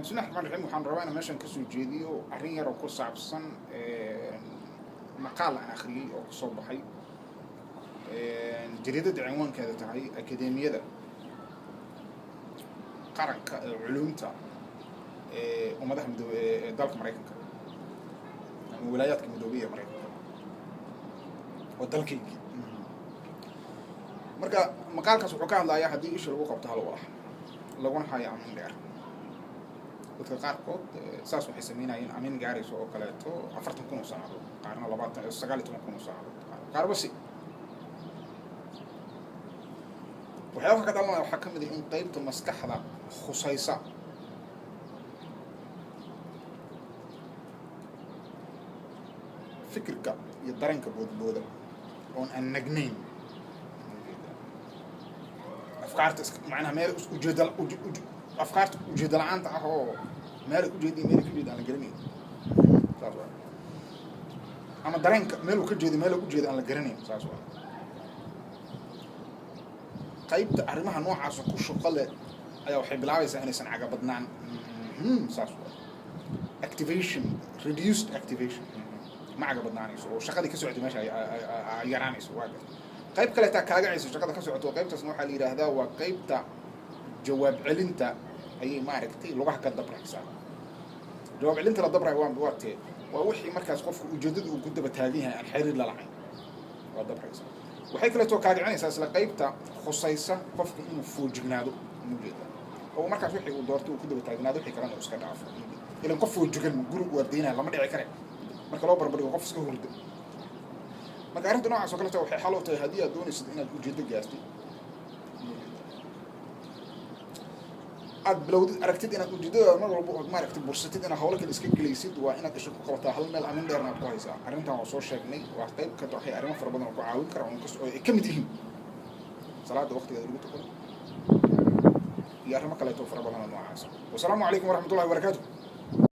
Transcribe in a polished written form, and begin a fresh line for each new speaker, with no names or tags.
بسم الله الرحمن الرحيم waxaan rabaa inaan meeshan ka soo jeediyo arrin yar oo ku saabsan maqaal aan akhriyay oo soo baxay jariidada cinwaankeeda tahay akademiyada qaranka ee culuumta ummadaha midoobay ee dalka Mareykanka ama wilaayadka midoobay ee Mareykanka oo dalkayga marka maqaalkaas wuxuu ka hadlayaa haddii isha lagu qabto hal walax laguna hayo amin dheer dadka qaarkood saas waxay sameynayeen amin gaarayso oo kaleeto 40,000 sano qaarna 19,000 sano qaarba si waxyaalaha ka dhalana waxaa ka mid ah in qaybta maskaxda khusaysa fikirka iyo dareenka boodbooda oon aan nagnayn afkaarta macnaha meel ujeedal afkaarta ujeedal la'aanta ah oo meel ujeedin meel ka jeedin aan la garanayn saas waa ama dareenka meel uu ka jeedin meel uu jeedin aan la garanayn saas waa qaybta arrimaha noocaas ku shaqale ayaa waxay bilaabaysaa inaysan caga badnaan saas waa activation reduced activation ma caga badnaanayso oo shaqadii ka socotay meesha ay yaraanayso waa qayb kale taa kaagacayso shaqada ka socoto qaybtaasna waxaa la yiraahdaa waa qaybta jawaab celinta ayay maaragtay lugaha ka dabraysaa jawaab celinta la dabray waa wixii markaas qofku ujeedadu uu ku daba taagan yahay aan xiriir la lahayn waa dabraysaa waxay kale too kaagacanaysaa isla qaybta khusaysa qofku inuu foojignaado mujeeda oo markaas wixii uu doortay uu ku daba taagnaado wixii kalena uu iska dhaafo ilan qof foojigan guri uu ardaynaa lama dhici kare marka loo barbardhigo qof iska hurda marka arrinta noocaas oo kaleeto waxay xal u tahay haddii aad doonaysid inaad ujeedo gaartid aad bilowdid aragtid inaad ujeedada mar walba ood maaragtay bursatid inaad hawlo kale iska gelaysid waa inaad isha ku qabataa hal meel amin dheerna aad ku haysaa arrintan waa soo sheegnay waa qayb ka tahay arrimo fara badan oo ku caawin kara oo ay ka mid yihiin salaada waqtigeeda lagu tukado iyo arrimo kaleeto fara badan oo noocaas wasalaamu calaykum waraxmatullahi wabarakaatuh